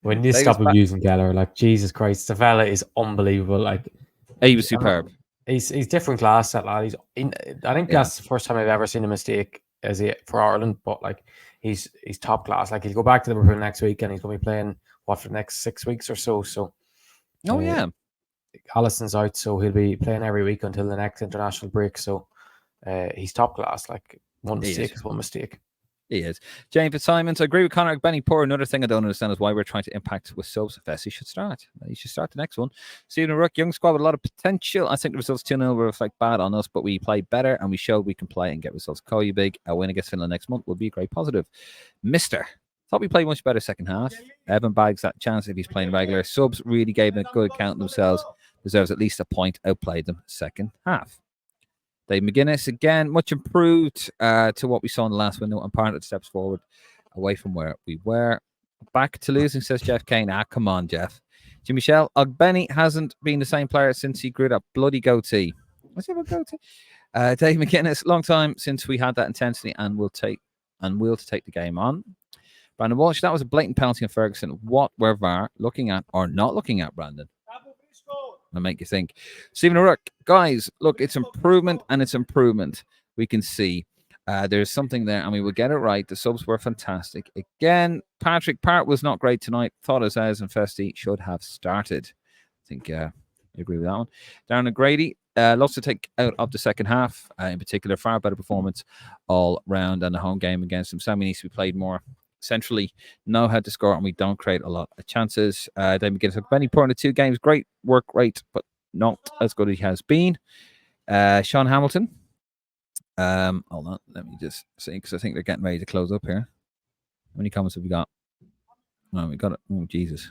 [SPEAKER 2] When you stop abusing Geller, like Jesus Christ, the fella is unbelievable. Like
[SPEAKER 1] he was superb.
[SPEAKER 2] He's different class, that lad. I think that's the first time I've ever seen a mistake as for Ireland. But like he's top class. Like he'll go back to Liverpool next week and he's going to be playing for the next 6 weeks or so. So Allison's out, so he'll be playing every week until the next international break. So he's top class. Like one mistake is one mistake.
[SPEAKER 1] He is. James Fitzsimons, I agree with Conor. Benny Poor. Another thing I don't understand is why we're trying to impact with subs. Fessy should start. He should start the next one. Stephen Rook, young squad with a lot of potential. I think the results 2-0 will reflect bad on us, but we played better and we showed we can play and get results. Call you big. A win against Finland next month will be a great positive. Mister. Thought we played much better second half. Evan bags that chance if he's playing regular. Subs really gave them a good account of themselves. Deserves at least a point. Outplayed them second half. Dave McGuinness, again, much improved to what we saw in the last window and part of the steps forward away from where we were. Back to losing, says Jeff Kane. Come on, Jeff. Jimmy Shell, Ogbenny hasn't been the same player since he grew that bloody goatee. What's it about goatee? Dave McGuinness, long time since we had that intensity and will to take the game on. Brandon Walsh, that was a blatant penalty on Ferguson. What were VAR looking at or not looking at, Brandon? I'll make you think. Stephen O'Rourke, guys, look, it's improvement and it's improvement. We can see there's something there and we will get it right. The subs were fantastic. Again, Patrick Part was not great tonight. Thought Azaz and Festi should have started. I think I agree with that one. Darren O'Grady, lots to take out of the second half. In particular, far better performance all round and the home game against him. Sammy needs to be played more centrally, know how to score, and we don't create a lot of chances. Then McGuinness, Benny Poor in the 2 games, great work rate, but not as good as he has been. Sean Hamilton. Hold on, let me just see, because I think they're getting ready to close up here. How many comments have we got? No, we got it. Oh, Jesus.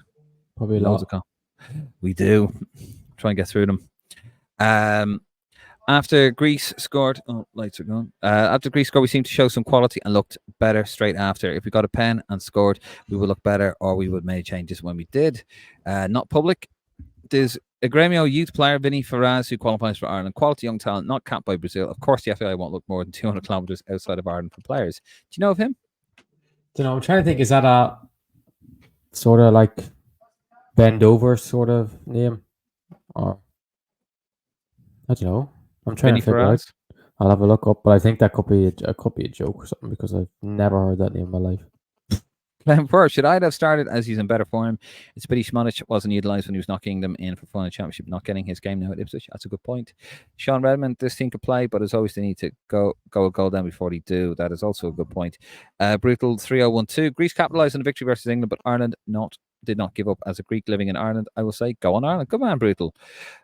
[SPEAKER 2] Probably loads of
[SPEAKER 1] comments. We do. Try and get through them. After Greece scored, lights are gone. After Greece scored, we seemed to show some quality and looked better straight after. If we got a pen and scored, we would look better, or we would have made changes when we did. Not public. There's a Gremio youth player, Vinny Ferraz, who qualifies for Ireland. Quality young talent, not capped by Brazil. Of course, the FAI won't look more than 200 kilometres outside of Ireland for players. Do you know of him?
[SPEAKER 2] I'm trying to think. Is that a sort of like bend over sort of name, or I don't know. I'm trying to figure out. I'll have a look up, but I think that could be a joke or something because I've never heard that name in my life.
[SPEAKER 1] Glenn Firth, should I have started as he's in better form? It's a pity Schmonic wasn't utilised when he was knocking them in for final championship, not getting his game now at Ipswich. That's a good point. Sean Redmond, this team could play, but as always, they need to go a goal down before they do. That is also a good point. Brutal 3012. Greece capitalised on the victory versus England, but Ireland not did not give up. As a Greek living in Ireland, I will say, go on Ireland. Good man, Brutal.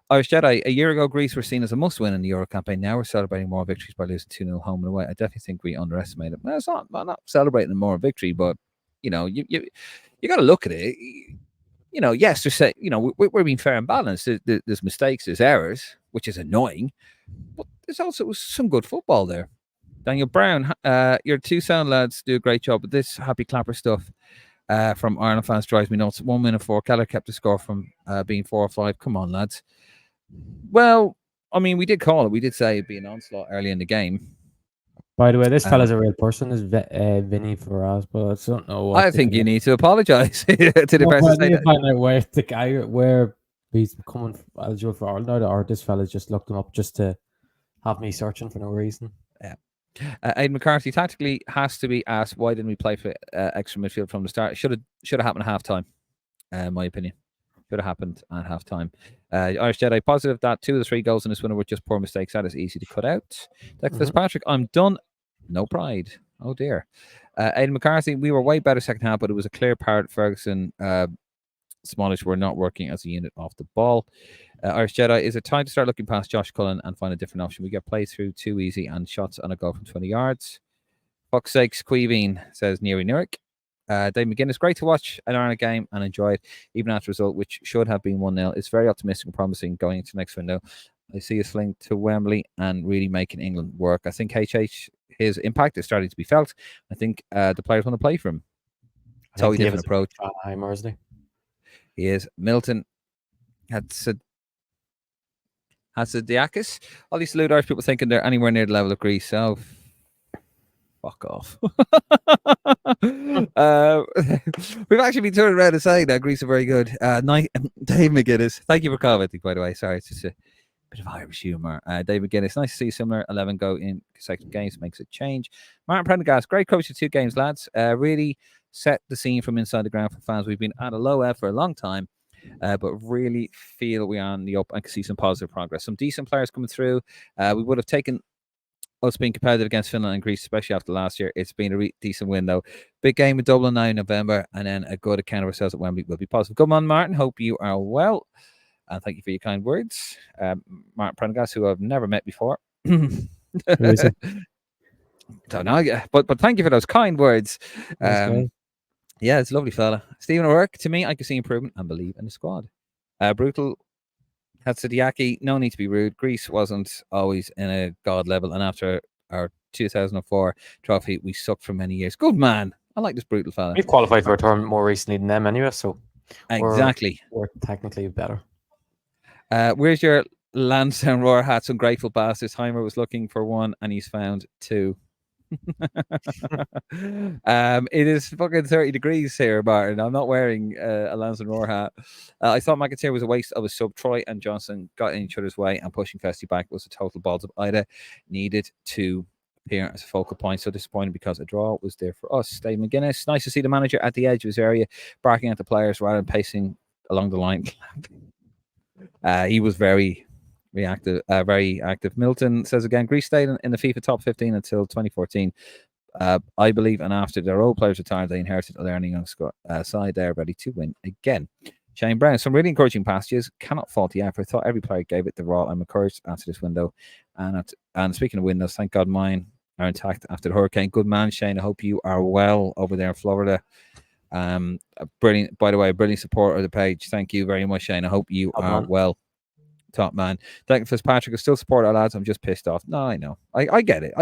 [SPEAKER 1] Irish Jedi, a year ago, Greece were seen as a must-win in the Euro campaign. Now we're celebrating more victories by losing 2-0 home and away. I definitely think we underestimated it. Well, it's not, I'm not celebrating more victory, but, you got to look at it. Yes, we're being fair and balanced. There's mistakes, there's errors, which is annoying, but there's also some good football there. Daniel Brown, your two sound lads do a great job with this happy clapper stuff. From Ireland fans drives me nuts. 1 minute 4. Keller kept the score from being 4 or 5. Come on, lads. Well, I mean, we did call it. We did say it'd be an onslaught early in the game.
[SPEAKER 2] By the way, this fella's a real person. Is Vinny Ferraz, but I don't know. What
[SPEAKER 1] I think you need to apologise to the person.
[SPEAKER 2] I need to find out where the guy where he's coming eligible for Ireland, or this fella's just looked him up just to have me searching for no reason.
[SPEAKER 1] Yeah. Aidan McCarthy tactically has to be asked, why didn't we play for extra midfield from the start? It should have happened at half time, my opinion. Should have happened at half time. Irish Jedi, positive that 2 of the 3 goals in this winner were just poor mistakes. That is easy to cut out. Fitzpatrick, I'm done. No pride. Oh dear. Aidan McCarthy, we were way better second half, but it was a clear part. Ferguson, Smallish were not working as a unit off the ball. Irish Jedi, is it time to start looking past Josh Cullen and find a different option? We get play through too easy and shots on a goal from 20 yards. Fuck's sakes, Queeveen, says Neri Nurik. Dave McGuinness, great to watch an Ireland game and enjoy it, even after a result which should have been 1-0. It's very optimistic and promising going into next window. I see us linked to Wembley and really making England work. I think his impact is starting to be felt. I think the players want to play for him. Totally different approach. He is. Milton Hatzidakis. All these salute Irish people thinking they're anywhere near the level of Greece. So fuck off. We've actually been turning around and saying that Greece are very good. Dave McGuinness, thank you for commenting, by the way. Sorry, it's just a bit of Irish humour. Dave McGuinness, nice to see similar 11 go in consecutive games. Makes a change. Martin Prendergast, great coach of 2 games, lads. Really set the scene from inside the ground for fans. We've been at a low ebb for a long time. But really feel we are on the up. I can see some positive progress. Some decent players coming through. We would have taken us being competitive against Finland and Greece, especially after last year. It's been a decent win, though. Big game in Dublin now in November, and then a good account of ourselves at Wembley will be positive. Come on, Martin. Hope you are well. And thank you for your kind words. Martin Prendergast, who I've never met before. Don't know, but thank you for those kind words. Yeah, it's a lovely fella. Stephen O'Rourke, to me, I can see improvement and believe in the squad. Brutal Hatsidiaki, no need to be rude. Greece wasn't always in a god level, and after our 2004 trophy, we sucked for many years. Good man. I like this brutal fella.
[SPEAKER 2] We've qualified for a tournament more recently than them anyway, so
[SPEAKER 1] exactly.
[SPEAKER 2] We're technically better.
[SPEAKER 1] Where's your Lansdowne Roar hat? Some grateful bastards. Heimer was looking for one, and he's found 2. It is fucking 30 degrees here, Martin. I'm not wearing a Lansdowne Roar hat. I thought McIntyre was a waste of a sub. Troy and Johnson got in each other's way, and pushing Festy back was a total balls up. Ida needed to appear as a focal point. So disappointed because a draw was there for us. Dave McGuinness, nice to see the manager at the edge of his area, barking at the players rather than pacing along the line. He was very active. Milton says again, Greece stayed in the FIFA top 15 until 2014. I believe, and after their old players retired, they inherited a learning young side there ready to win again. Shane Brown, some really encouraging passages. Cannot fault the effort. Thought every player gave it the raw. I'm encouraged after this window. And speaking of windows, thank God mine are intact after the hurricane. Good man, Shane. I hope you are well over there in Florida. Brilliant. By the way, brilliant support of the page. Thank you very much, Shane. I hope you are well. Top man. Thank you, Fitzpatrick. I still support our lads. I'm just pissed off. No, I know. I get it.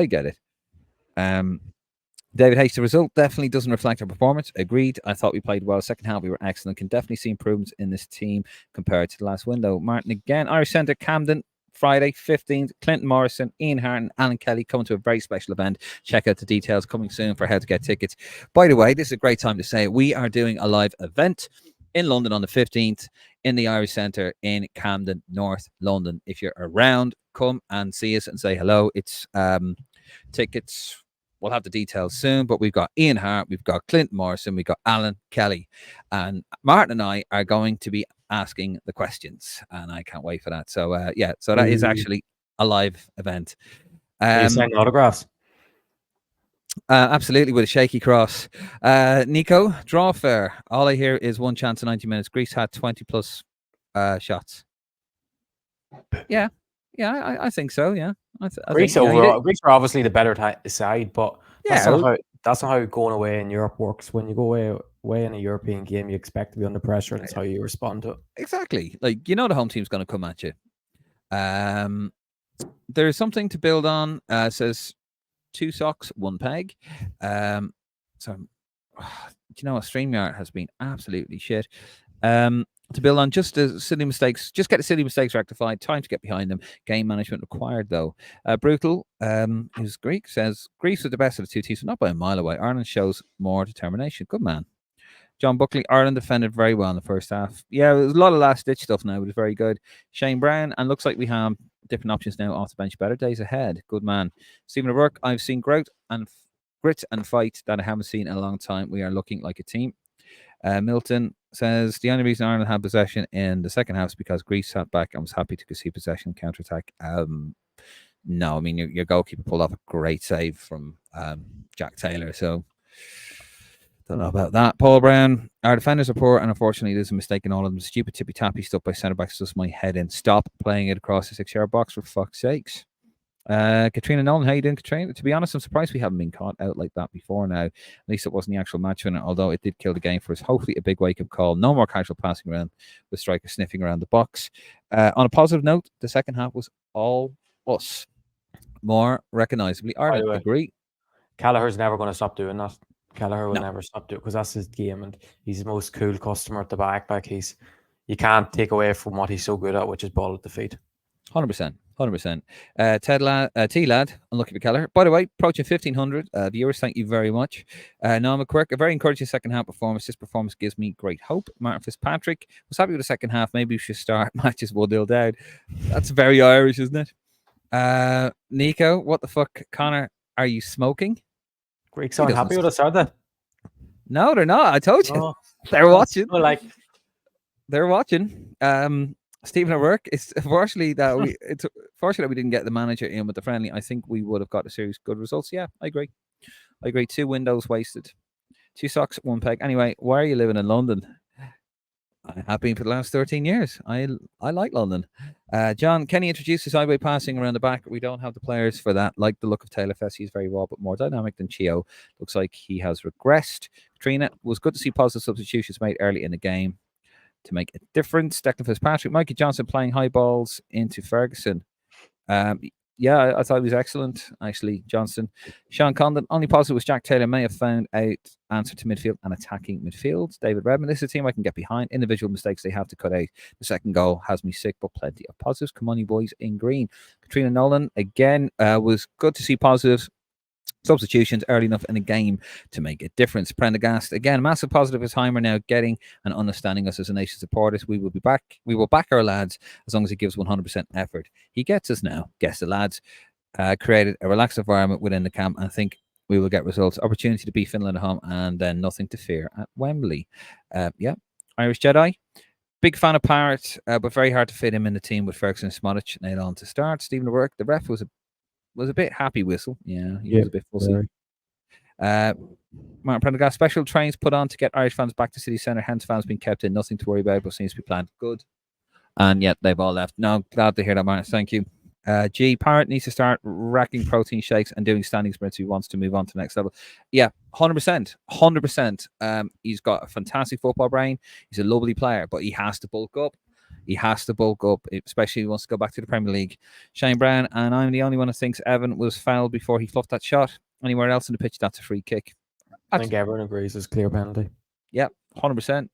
[SPEAKER 1] David H. The result definitely doesn't reflect our performance. Agreed. I thought we played well. Second half, we were excellent. Can definitely see improvements in this team compared to the last window. Martin again. Irish Centre, Camden, Friday, 15th. Clinton Morrison, Ian Hart, and Alan Kelly coming to a very special event. Check out the details coming soon for how to get tickets. By the way, this is a great time to say we are doing a live event in London on the 15th in the Irish Centre in Camden, North London. If you're around, come and see us and say hello. It's tickets. We'll have the details soon, but we've got Ian Hart, we've got Clint Morrison, we've got Alan Kelly, and Martin and I are going to be asking the questions, and I can't wait for that. So so that is actually a live event.
[SPEAKER 2] Are you signing autographs?
[SPEAKER 1] Absolutely, with a shaky cross. Nico, draw fair. All I hear is one chance in 90 minutes. Greece had 20 plus shots. Yeah, I think so. Yeah, I
[SPEAKER 2] Greece
[SPEAKER 1] think,
[SPEAKER 2] overall, Greece are obviously the better side, but
[SPEAKER 1] yeah,
[SPEAKER 2] that's not how going away in Europe works. When you go away in a European game, you expect to be under pressure, and it's how you respond to it.
[SPEAKER 1] exactly. Like the home team's going to come at you. There's something to build on. Says 2 socks, 1 peg. So, StreamYard has been absolutely shit. To build on just the silly mistakes, just get the silly mistakes rectified. Time to get behind them. Game management required, though. Brutal, who's Greek, says Greece are the best of the 2 teams, but not by a mile away. Ireland shows more determination. Good man. John Buckley, Ireland defended very well in the first half. Yeah, there's a lot of last ditch stuff now, but it was very good. Shane Brown, and looks like we have different options now off the bench. Better days ahead. Good man. Stephen O'Rourke, I've seen grit and fight that I haven't seen in a long time. We are looking like a team. Milton says the only reason Ireland had possession in the second half is because Greece sat back and was happy to concede possession counter attack. No, I mean your goalkeeper pulled off a great save from Jack Taylor. So don't know about that. Paul Brown, our defenders are poor, and unfortunately, there's a mistake in all of them. Stupid tippy tappy stuff by centre backs just my head in. Stop playing it across the 6-yard box for fuck's sakes. Katrina Nolan, how you doing, Katrina? To be honest, I'm surprised we haven't been caught out like that before now. At least it wasn't the actual match winner, although it did kill the game for us. Hopefully, a big wake up call. No more casual passing around with strikers sniffing around the box. On a positive note, the second half was all us. More recognisably, Ireland. Agree.
[SPEAKER 2] Kelleher's never going to stop doing that. Kelleher will never stop doing it because that's his game, and he's the most cool customer at the back. Like you can't take away from what he's so good at, which is ball at the feet.
[SPEAKER 1] 100%. T Lad, unlucky for Kelleher. By the way, approaching 1,500 viewers. Thank you very much. Noah McQuirk, a very encouraging second half performance. This performance gives me great hope. Martin Fitzpatrick was happy with the second half. Maybe we should start matches 1-0 down. That's very Irish, isn't it? Nico, what the fuck? Conor, are you smoking?
[SPEAKER 2] Greeks aren't happy with us, are they?
[SPEAKER 1] No, they're not. I told you. They're watching. They're watching. Stephen O'Rourke, it's fortunately fortunate we didn't get the manager in with the friendly. I think we would have got a series of good results. Yeah, I agree. 2 windows wasted. 2 socks, 1 peg. Anyway, why are you living in London? I have been for the last 13 years. I like London. John, Kenny introduced the sideway passing around the back. We don't have the players for that. Like the look of Taylor Fessy, he's very raw, but more dynamic than Chio. Looks like he has regressed. Katrina, was good to see positive substitutions made early in the game to make a difference. Declan Fitzpatrick, Mikey Johnson playing high balls into Ferguson. Yeah, I thought he was excellent, actually, Johnson. Sean Condon, only positive was Jack Taylor may have found out answer to midfield and attacking midfield. David Redmond, this is a team I can get behind. Individual mistakes they have to cut out. The second goal has me sick, but plenty of positives. Come on, you boys in green. Katrina Nolan, again, was good to see positives. Substitutions early enough in the game to make a difference. Prendergast, again, massive positive as Heimer now getting and understanding us as a nation supporters. We will be back. We will back our lads as long as he gives 100% effort. He gets us now. Gets the lads. Created a relaxed environment within the camp. And I think we will get results. Opportunity to beat Finland at home and then nothing to fear at Wembley. Yeah. Irish Jedi. Big fan of Parrott, but very hard to fit him in the team with Ferguson and Smodic nailed on to start. Stephen O'Rourke, the ref was a bit happy whistle. Yeah, he was a bit fussy. Martin Prendergast, special trains put on to get Irish fans back to City Centre. Hence fans being kept in. Nothing to worry about, but seems to be planned. Good. And yet they've all left. No, glad to hear that, Martin. Thank you. Parrott needs to start racking protein shakes and doing standing sprints if he wants to move on to the next level. Yeah, 100%. 100%. He's got a fantastic football brain. He's a lovely player, but he has to bulk up. He has to bulk up, especially if he wants to go back to the Premier League. Shane Brown, and I'm the only one who thinks Evan was fouled before he fluffed that shot. Anywhere else in the pitch, that's a free kick.
[SPEAKER 2] I think everyone agrees it's clear penalty.
[SPEAKER 1] Yeah, 100%.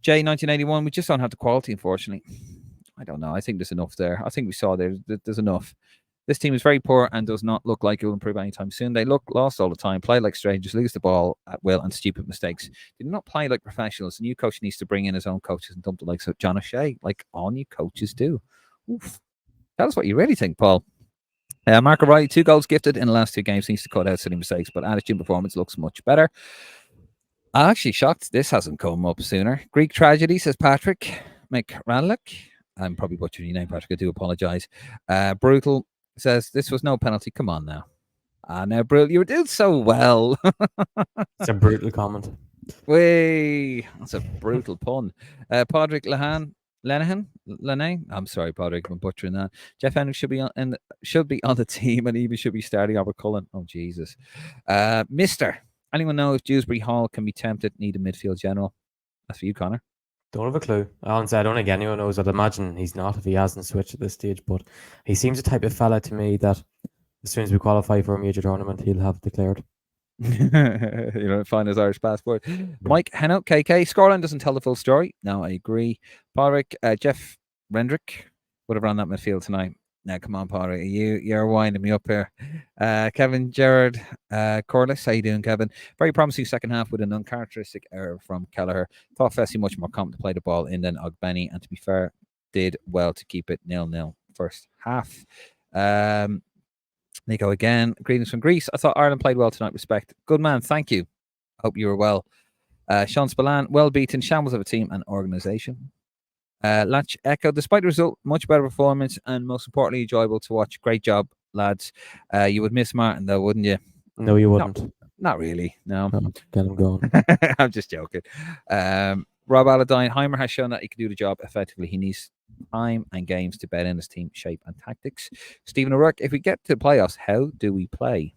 [SPEAKER 1] Jay, 1981, we just don't have the quality, unfortunately. I don't know. I think there's enough there. I think we saw there's enough. This team is very poor and does not look like it will improve anytime soon. They look lost all the time, play like strangers, lose the ball at will, and stupid mistakes. They do not play like professionals. The new coach needs to bring in his own coaches and dump the likes of John O'Shea, like all new coaches do. Oof. Tell us what you really think, Paul. Mark O'Reilly, 2 goals gifted in the last 2 games, needs to cut out silly mistakes, but attitude performance looks much better. I'm actually shocked this hasn't come up sooner. Greek tragedy, says Patrick McRanlick. I'm probably butchering your name, Patrick. I do apologize. Brutal says this was no penalty. Come on now. Ah, now, brutal. You were doing so well.
[SPEAKER 2] It's a brutal comment.
[SPEAKER 1] Way, that's a brutal pun. Podrick Lenahan. I'm sorry, Podrick, I'm butchering that. Jeff Hendricks should be on the team and even should be starting over Cullen. Oh Jesus, Mister. Anyone know if Dewsbury Hall can be tempted? Need a midfield general. That's for you, Connor.
[SPEAKER 2] Don't have a clue. Honestly, I don't think anyone knows. I'd imagine he's not if he hasn't switched at this stage. But he seems the type of fella to me that as soon as we qualify for a major tournament, he'll have declared.
[SPEAKER 1] Find his Irish passport. Mike Henno, KK. Scoreline doesn't tell the full story. No, I agree. Podrick, Jeff Rendrick would have run that midfield tonight. Now, come on, Podrick. You're winding me up here. Kevin Gerard Corliss. How you doing, Kevin? Very promising second half with an uncharacteristic error from Kelleher. Thought Fessy much more competent to play the ball in than Ogbeni, and to be fair, did well to keep it 0-0 first half. Nico again. Greetings from Greece. I thought Ireland played well tonight. Respect. Good man. Thank you. Hope you were well. Sean Spillane. Well beaten. Shambles of a team and organisation. Latch Echo. Despite the result, much better performance and most importantly, enjoyable to watch. Great job, lads. You would miss Martin though, wouldn't you?
[SPEAKER 2] No, you wouldn't.
[SPEAKER 1] Not really. No.
[SPEAKER 2] Get him going.
[SPEAKER 1] I'm just joking. Rob Aladine. Heimer has shown that he can do the job effectively. He needs time and games to bed in his team shape and tactics. Stephen O'Rourke, if we get to the playoffs, how do we play?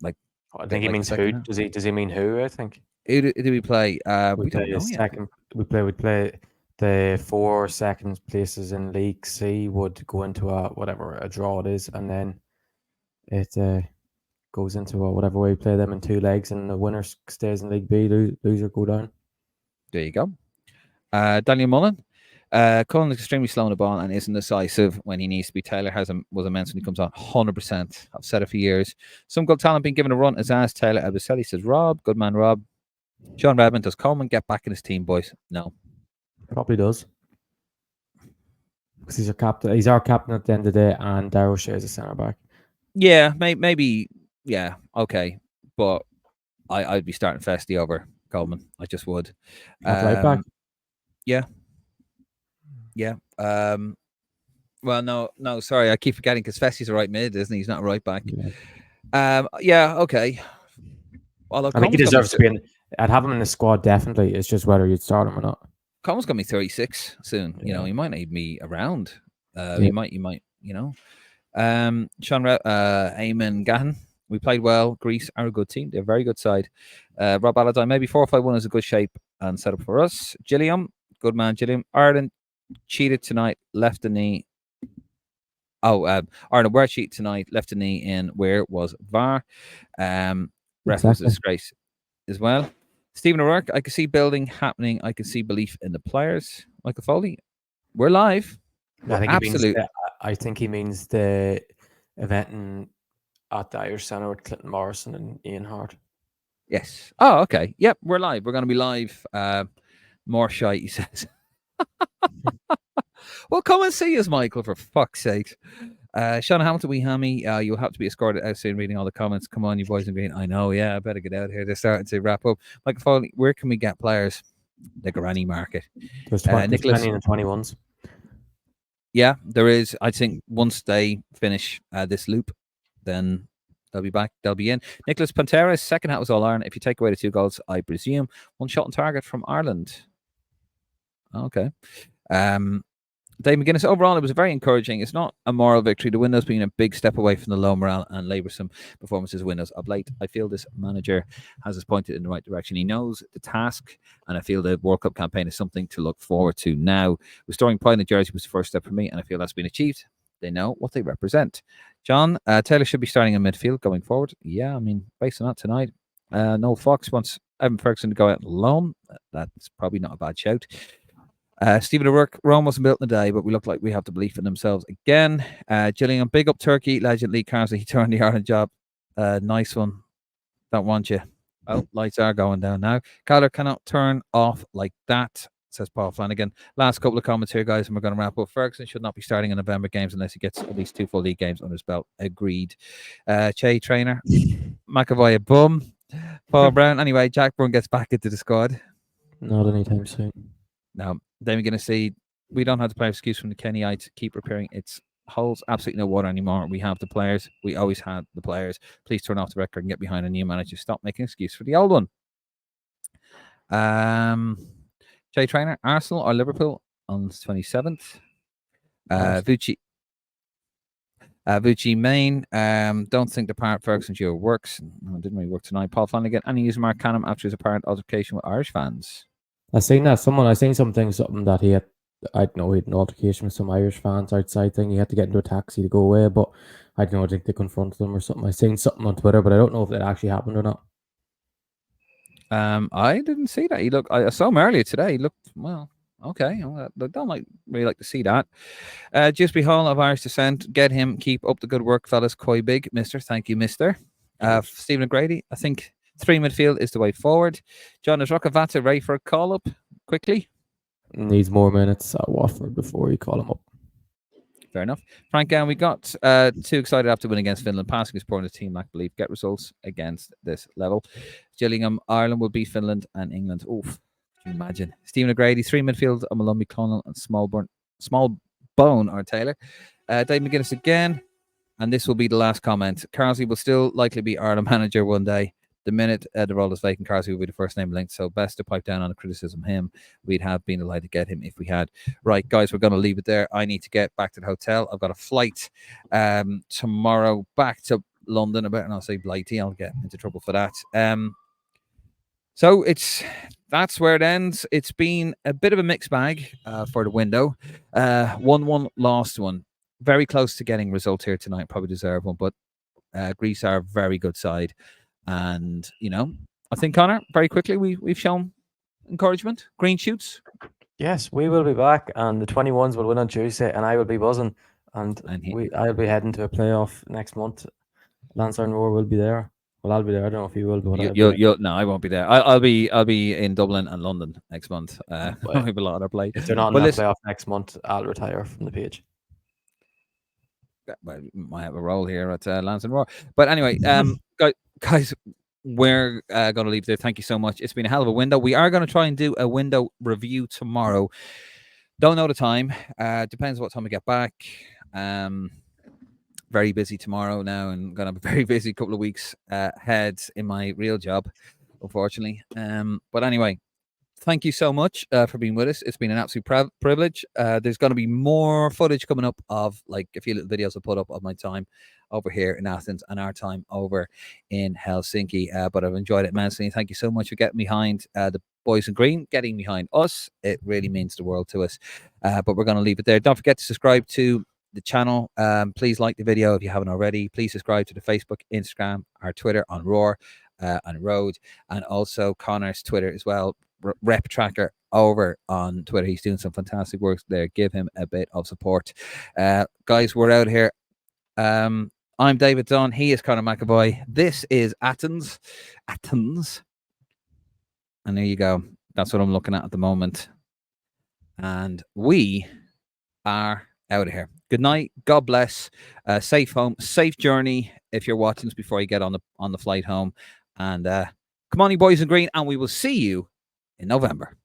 [SPEAKER 2] I think he means who. Does he mean who? I think.
[SPEAKER 1] Who do we play? We don't know yet.
[SPEAKER 2] We play the 4 second places in League C would go into a draw it is, and then it goes into whatever way we play them in 2 legs, and the winner stays in League B. Loser go down. There
[SPEAKER 1] you go. Daniel Mullen. Cullen is extremely slow on the ball and isn't decisive when he needs to be. Taylor was immense when he comes on. 100%. I've said it for years. Some good talent being given a run as Taylor Abiselli says. Rob, good man, Rob. Sean Redmond, does Coleman get back in his team, boys? No.
[SPEAKER 2] Probably does. Because he's our captain. He's our captain at the end of the day, and Darrow shares a centre back.
[SPEAKER 1] Yeah, maybe. Yeah, okay, but I'd be starting Festy over Coleman. I just would.
[SPEAKER 2] Right back.
[SPEAKER 1] Yeah. Well, no. Sorry, I keep forgetting because Festy's a right mid, isn't he? He's not a right back. Yeah. Okay. Well,
[SPEAKER 2] I think he deserves to be in. I'd have him in the squad definitely. It's just whether you'd start him or not.
[SPEAKER 1] Coleman's gonna be 36 soon. You know, he might not even be around. He might. You know. Sean Eamon Gahan. We played well. Greece are a good team. They're a very good side. Rob Aladine, maybe 4-5-1 is a good shape and setup for us. Gilliam, good man, Gilliam. Ireland cheated tonight, left the knee. Ireland were cheated tonight, left the knee in where was VAR. Ref was a disgrace as well. Stephen O'Rourke, I can see building happening. I can see belief in the players. Michael Foley, we're live.
[SPEAKER 2] I think he means the event at the Irish Centre with Clinton Morrison and Ian Hart.
[SPEAKER 1] Yes. Oh, okay. Yep, we're live. We're going to be live. More shite, he says. Well, come and see us, Michael, for fuck's sake. Sean Hamilton, wee hammy, you'll have to be escorted out soon reading all the comments. Come on, you boys in green. I know, yeah, I better get out here. They're starting to wrap up. Michael Foley, where can we get players? The granny market.
[SPEAKER 2] There's 20 and 21s.
[SPEAKER 1] Yeah, there is. I think once they finish this loop, then they'll be back. They'll be in. Nicholas Panteras, second hat was all Ireland. If you take away the 2 goals, I presume. 1 shot on target from Ireland. Okay. Dave McGuinness, overall, it was very encouraging. It's not a moral victory. The windows being a big step away from the low morale and laboursome performances windows of late. I feel this manager has us pointed in the right direction. He knows the task, and I feel the World Cup campaign is something to look forward to now. Restoring pride in the jersey was the first step for me, and I feel that's been achieved. They know what they represent. John, Taylor should be starting in midfield going forward. Yeah, I mean, based on that tonight, Noel Fox wants Evan Ferguson to go out alone. That's probably not a bad shout. Stephen O'Rourke, Rome wasn't built in a day, but we look like we have the belief in themselves again. Gillian, big up Turkey, legend Lee Carsley. He turned the Ireland job. Nice one. Don't want you. Oh, lights are going down now. Kyler cannot turn off like that, says Paul Flanagan. Last couple of comments here, guys, and we're going to wrap up. Ferguson should not be starting in November games unless he gets at least 2 full league games under his belt. Agreed. Che Trainer, McAvoy a bum. Paul Brown. Anyway, Jack Brown gets back into the squad.
[SPEAKER 2] Not anytime soon.
[SPEAKER 1] No. Then we're going to see we don't have to play excuse from the Kenites. Keep repairing. It's holds absolutely no water anymore. We have the players. We always had the players. Please turn off the record and get behind a new manager. Stop making excuse for the old one. Jay Trainer, Arsenal or Liverpool on the 27th. Vucci Main. Don't think the part Ferguson duo works. No, it didn't really work tonight. Paul Flanagan. Any use Mark Canham after his apparent altercation with Irish fans?
[SPEAKER 2] I seen something that he had. I don't know, he had an altercation with some Irish fans outside thing. He had to get into a taxi to go away, but I don't know, I think they confronted him or something. I seen something on Twitter, but I don't know if it actually happened or not.
[SPEAKER 1] I didn't see that. I saw him earlier today. He looked, well, okay. I don't really like to see that. Jusby Hall of Irish descent. Get him. Keep up the good work, fellas. Koi Big, mister. Thank you, mister. Stephen O'Grady, I think 3 midfield is the way forward. John, is Rockavata ready for a call-up quickly?
[SPEAKER 2] Needs more minutes at Watford before you call him up.
[SPEAKER 1] Fair enough. Frank, we got too excited after winning against Finland. Passing is poor in the team, lack belief. Get results against this level. Gillingham, Ireland will beat Finland and England. Oof, can you imagine? Stephen O'Grady, 3 midfield, Malumbi, Connell, and Smallbone or Taylor. Dave McGuinness again. And this will be the last comment. Carsley will still likely be Ireland manager one day. The minute the role is vacant, Carsley will be the first name linked. So best to pipe down on the criticism him. We'd have been delighted to get him if we had. Right, guys, we're going to leave it there. I need to get back to the hotel. I've got a flight tomorrow back to London. And I'll say Blighty. I'll get into trouble for that. So that's where it ends. It's been a bit of a mixed bag for the window. 1-1, lost one. Very close to getting results here tonight. Probably deserve one, but Greece are a very good side. And, I think, Conor, very quickly, we've shown encouragement, green shoots.
[SPEAKER 2] Yes, we will be back, and the 21s will win on Tuesday, and I will be buzzing. And I'll be heading to a playoff next month. Lansdowne Roar will be there. Well, I'll be there. I don't know if you will, but
[SPEAKER 1] no, I won't be there. I'll be in Dublin and London next month. I have a lot of play.
[SPEAKER 2] If they're not in the playoff next month, I'll retire from the page.
[SPEAKER 1] Well, we might have a role here at Lansdowne Roar. But anyway, guys, we're going to leave there. Thank you so much. It's been a hell of a window. We are going to try and do a window review tomorrow. Don't know the time. Depends what time we get back. Very busy tomorrow now, and going to have a very busy couple of weeks ahead in my real job, unfortunately. But anyway, thank you so much for being with us. It's been an absolute privilege. There's going to be more footage coming up of like a few little videos I'll put up of my time over here in Athens and our time over in Helsinki. But I've enjoyed it immensely. Thank you so much for getting behind the boys in green, getting behind us. It really means the world to us. But we're going to leave it there. Don't forget to subscribe to the channel. Please like the video if you haven't already. Please subscribe to the Facebook, Instagram, our Twitter on Roar and Road, and also Conor's Twitter as well. Rep Tracker over on Twitter. He's doing some fantastic work there. Give him a bit of support. Guys, we're out here. I'm David Dunn. He is Conor McAvoy. This is Athens. And there you go. That's what I'm looking at the moment. And we are out of here. Good night. God bless. Safe home. Safe journey if you're watching this before you get on the flight home. And come on, you boys in green, and we will see you in November.